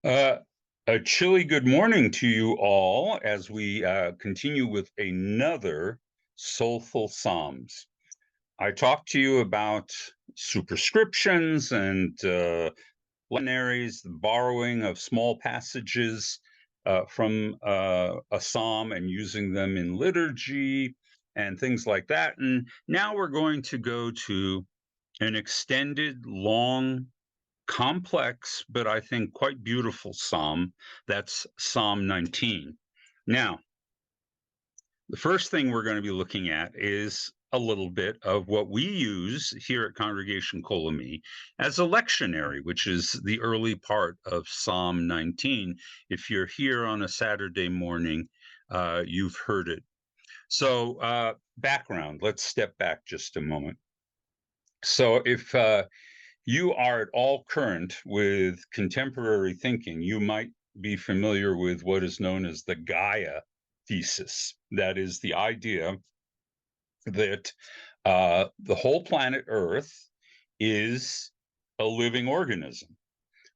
Uh, a chilly good morning to you all as we continue with another Soulful Psalms. I talked to you about superscriptions and luminaries, the borrowing of small passages from a psalm and using them in liturgy and things like that. And now we're going to go to an extended, long complex, but I think quite beautiful psalm. That's Psalm 19. Now, the first thing we're going to be looking at is a little bit of what we use here at Congregation Colamy as a lectionary, which is the early part of Psalm 19. If you're here on a Saturday morning, you've heard it. So, background, let's step back just a moment. So, if you are at all current with contemporary thinking, you might be familiar with what is known as the Gaia thesis. That is the idea that the whole planet Earth is a living organism,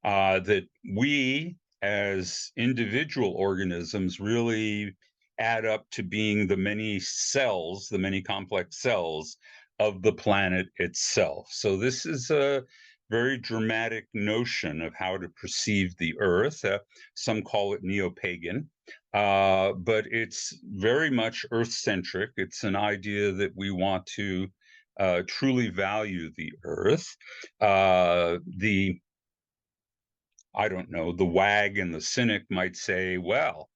that we as individual organisms really add up to being the many cells, the many complex cells of the planet itself. So this is a very dramatic notion of how to perceive the Earth. Some call it neo-pagan, but it's very much Earth-centric. It's an idea that we want to truly value the Earth. The I don't know, the wag and the cynic might say, well,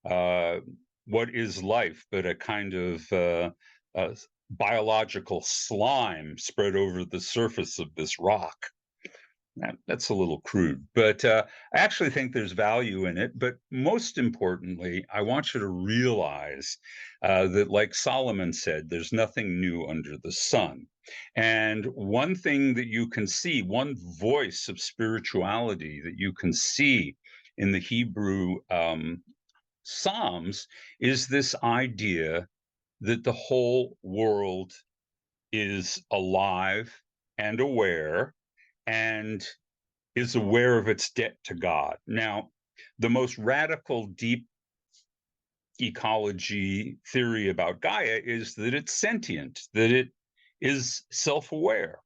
uh, what is life but a kind of uh, biological slime spread over the surface of this rock? That's a little crude, but I actually think there's value in it. But most importantly, I want you to realize that, like Solomon said, there's nothing new under the sun. And one thing that you can see, one voice of spirituality that you can see in the Hebrew Psalms is this idea that the whole world is alive and aware and is aware of its debt to God. Now, the most radical, deep ecology theory about Gaia is that it's sentient, that it is self aware.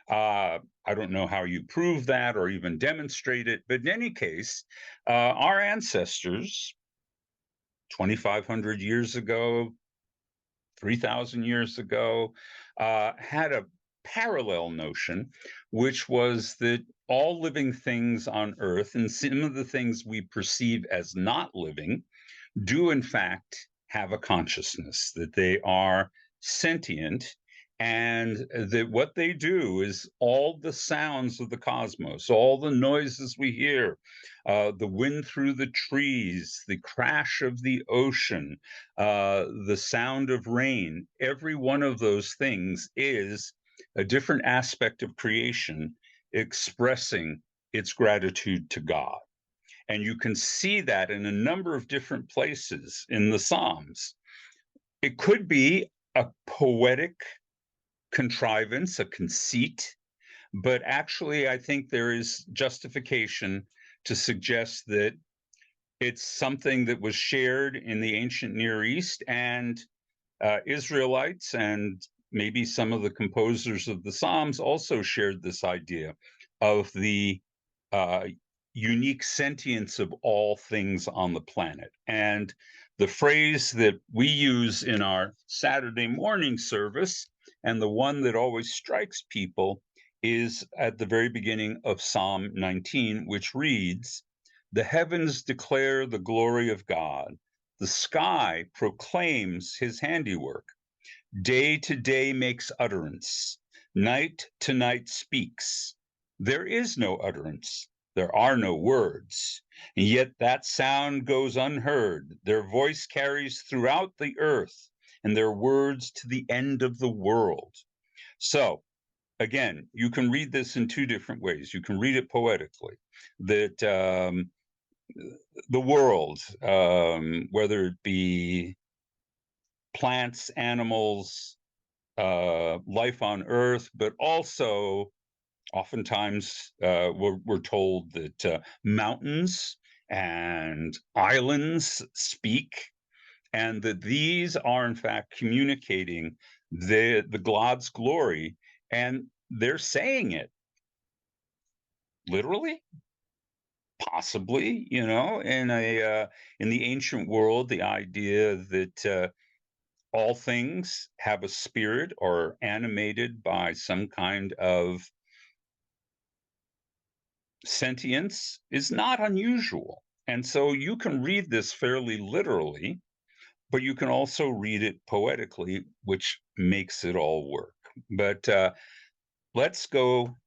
I don't know how you prove that or even demonstrate it, but in any case, our ancestors 2,500 years ago, 3,000 years ago, had a parallel notion, which was that all living things on Earth and some of the things we perceive as not living do, in fact, have a consciousness, that they are sentient, and that what they do is all the sounds of the cosmos, all the noises we hear, the wind through the trees, the crash of the ocean, the sound of rain, every one of those things is a different aspect of creation expressing its gratitude to God. And you can see that in a number of different places in the Psalms. It could be a poetic contrivance, a conceit, but actually, I think there is justification to suggest that it's something that was shared in the ancient Near East, and Israelites and maybe some of the composers of the Psalms also shared this idea of the uh, unique sentience of all things on the planet. And the phrase that we use in our Saturday morning service, and the one that always strikes people, is at the very beginning of Psalm 19, which reads, "The heavens declare the glory of God, the sky proclaims his handiwork. Day to day makes utterance, night to night speaks. There is no utterance, there are no words, and yet that sound goes unheard. Their voice carries throughout the earth, and their words to the end of the world." So, again, you can read this in two different ways. You can read it poetically, that the world, whether it be plants, animals, life on Earth, but also Oftentimes, we're told that mountains and islands speak, and that these are in fact communicating the God's glory, and they're saying it literally, possibly, in the ancient world, the idea that all things have a spirit or are animated by some kind of sentience is not unusual. And so you can read this fairly literally, but you can also read it poetically, which makes it all work. But let's go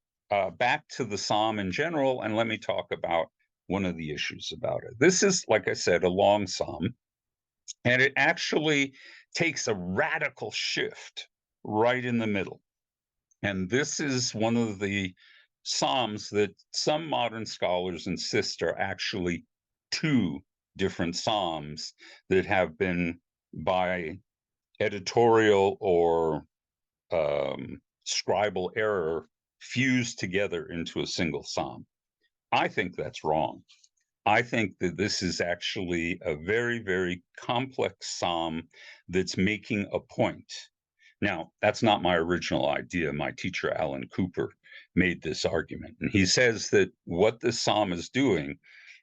back to the psalm in general, and let me talk about one of the issues about it. This is, like I said, a long psalm, and it actually takes a radical shift right in the middle. And this is one of the psalms that some modern scholars insist are actually two different psalms that have been, by editorial or scribal error, fused together into a single psalm. I think that's wrong. I think that this is actually a very, very complex psalm that's making a point. Now, that's not my original idea. My teacher, Alan Cooper, made this argument. And he says that what this psalm is doing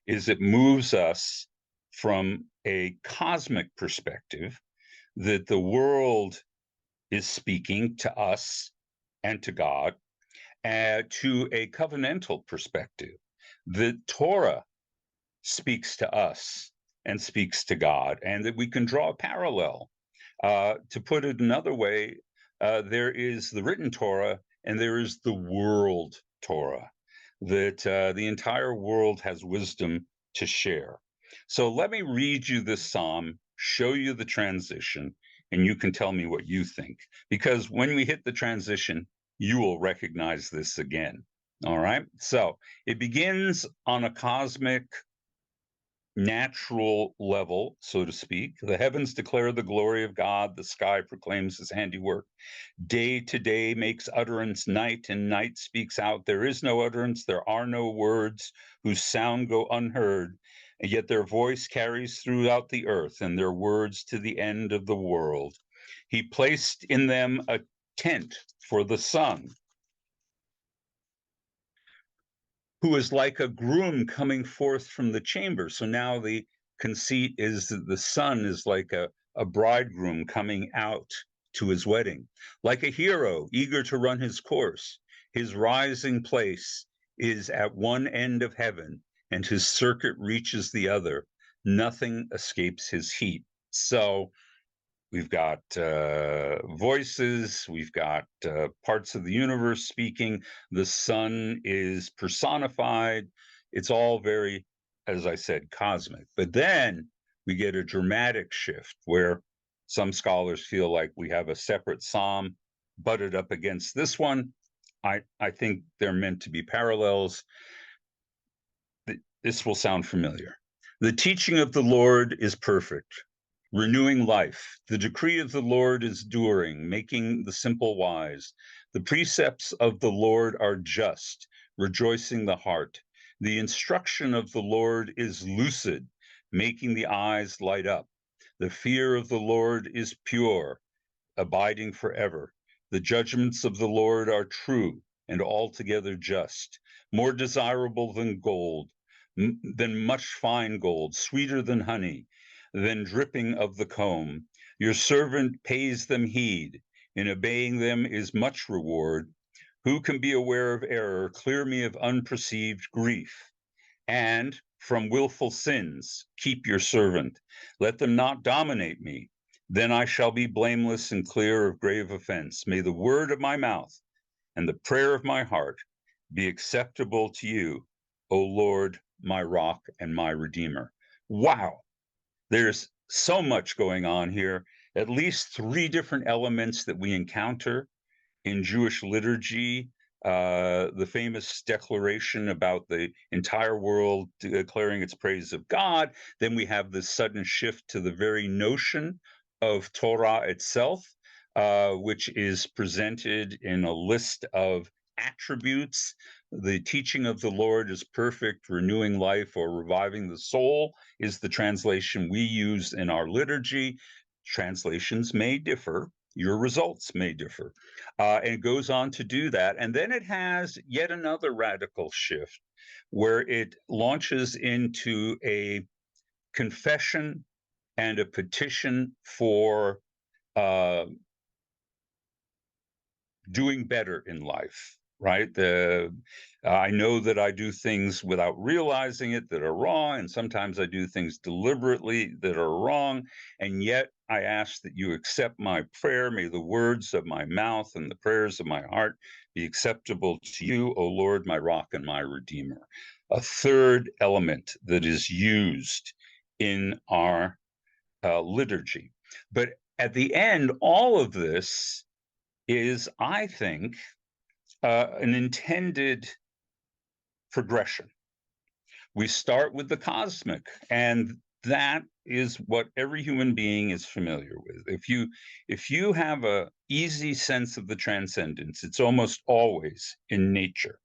is it moves us from a cosmic perspective, that the world is speaking to us and to God, to a covenantal perspective. The Torah speaks to us and speaks to God, and that we can draw a parallel. To put it another way, there is the written Torah and there is the world Torah, that the entire world has wisdom to share. So let me read you this psalm, show you the transition, and you can tell me what you think. Because when we hit the transition, you will recognize this again. All right. So it begins on a cosmic, natural level, so to speak. The heavens declare the glory of God, the sky proclaims his handiwork. Day to day makes utterance night, and night speaks out. There is no utterance, there are no words, whose sound go unheard, and yet their voice carries throughout the earth, and their words to the end of the world. He placed in them a tent for the sun, who is like a groom coming forth from the chamber. So now the conceit is that the sun is like a bridegroom coming out to his wedding, like a hero eager to run his course. His rising place is at one end of heaven, and his circuit reaches the other. Nothing escapes his heat. So we've got voices, we've got parts of the universe speaking. The sun is personified. It's all very, as I said, cosmic. But then we get a dramatic shift where some scholars feel like we have a separate psalm butted up against this one. I think they're meant to be parallels. This will sound familiar. The teaching of the Lord is perfect, renewing life. The decree of the Lord is enduring, making the simple wise. The precepts of the Lord are just, rejoicing the heart. The instruction of the Lord is lucid, making the eyes light up. The fear of the Lord is pure, abiding forever. The judgments of the Lord are true and altogether just, more desirable than gold, than much fine gold, sweeter than honey, than dripping of the comb. Your servant pays them heed. In obeying them is much reward. Who can be aware of error? Clear me of unperceived grief. And from willful sins, keep your servant. Let them not dominate me. Then I shall be blameless and clear of grave offense. May the word of my mouth and the prayer of my heart be acceptable to you, O Lord, my rock and my redeemer. Wow. There's so much going on here, at least three different elements that we encounter in Jewish liturgy. The famous declaration about the entire world declaring its praise of God. Then we have this sudden shift to the very notion of Torah itself, which is presented in a list of attributes. The teaching of the Lord is perfect, renewing life or reviving the soul is the translation we use in our liturgy. Translations may differ. Your results may differ. And it goes on to do that. And then it has yet another radical shift where it launches into a confession and a petition for doing better in life, right? I know that I do things without realizing it that are wrong, and sometimes I do things deliberately that are wrong, and yet I ask that you accept my prayer. May the words of my mouth and the prayers of my heart be acceptable to you, O Lord, my rock and my redeemer. A third element that is used in our liturgy. But at the end, all of this is, I think, an intended progression. We start with the cosmic, and that is what every human being is familiar with. If you have a easy sense of the transcendence, it's almost always in nature.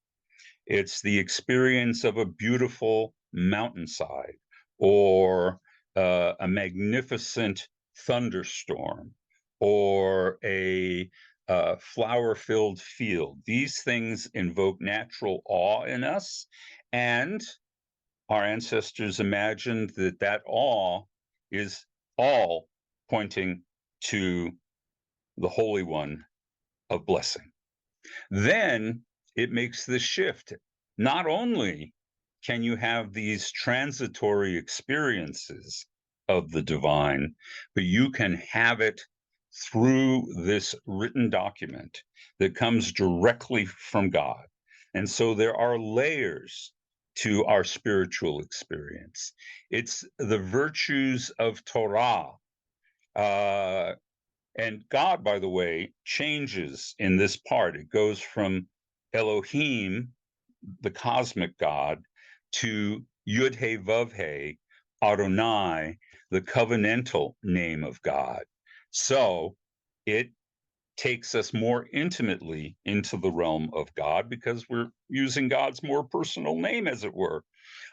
It's the experience of a beautiful mountainside or a magnificent thunderstorm or a flower-filled field. These things invoke natural awe in us, and our ancestors imagined that that awe is all pointing to the Holy One of blessing. Then it makes the shift. Not only can you have these transitory experiences of the divine, but you can have it through this written document that comes directly from God. And so there are layers to our spiritual experience. It's the virtues of Torah. And God, by the way, changes in this part. It goes from Elohim, the cosmic God, to Yud He Vav He, Adonai, the covenantal name of God. So it takes us more intimately into the realm of God because we're using God's more personal name, as it were.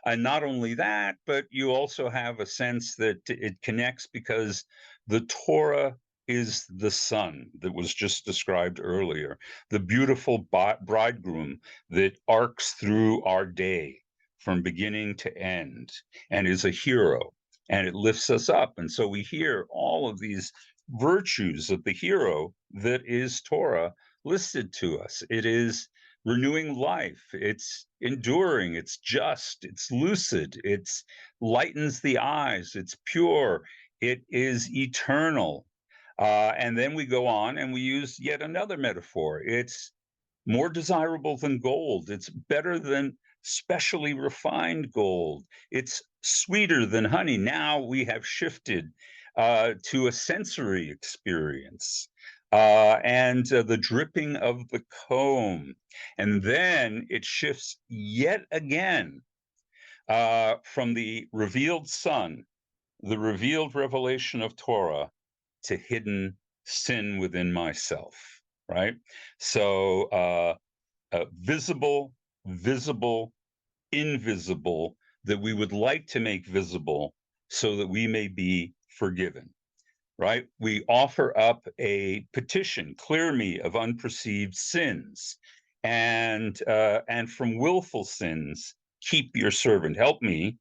And not only that, but you also have a sense that it connects because the Torah is the sun that was just described earlier, the beautiful bridegroom that arcs through our day from beginning to end and is a hero, and it lifts us up. And so we hear all of these virtues of the hero that is Torah listed to us. It is renewing life, it's enduring, it's just, it's lucid, it's lightens the eyes, it's pure, it is eternal. And then we go on and we use yet another metaphor. It's more desirable than gold. It's better than specially refined gold. It's sweeter than honey. Now we have shifted to a sensory experience and the dripping of the comb. And then it shifts yet again from the revealed sun, the revealed revelation of Torah, to hidden sin within myself, right? So visible, visible, invisible, that we would like to make visible so that we may be forgiven, right? We offer up a petition, clear me of unperceived sins, and from willful sins, keep your servant. Help me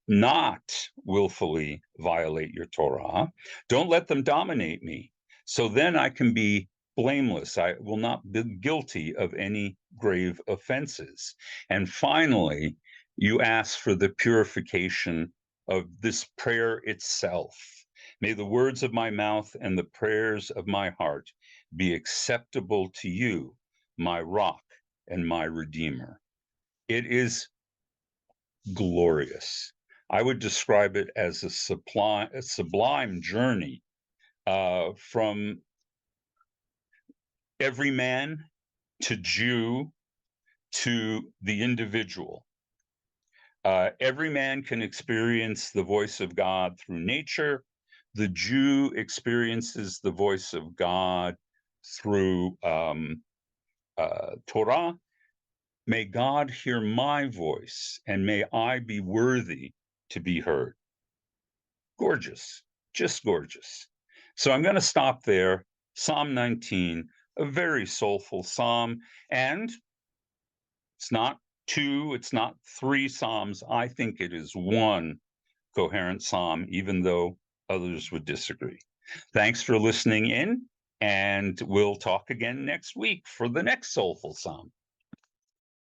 not willfully violate your Torah. Don't let them dominate me. So then I can be blameless. I will not be guilty of any grave offenses. And finally, you ask for the purification of this prayer itself. May the words of my mouth and the prayers of my heart be acceptable to you, my rock and my redeemer. It is glorious. I would describe it as a sublime journey from every man to Jew to the individual. Every man can experience the voice of God through nature. The Jew experiences the voice of God through Torah. May God hear my voice, and may I be worthy to be heard. Gorgeous, just gorgeous. So I'm going to stop there. Psalm 19, a very soulful psalm. And it's not two, it's not three psalms. I think it is one coherent psalm, even though others would disagree. Thanks for listening in, and we'll talk again next week for the next soulful psalm.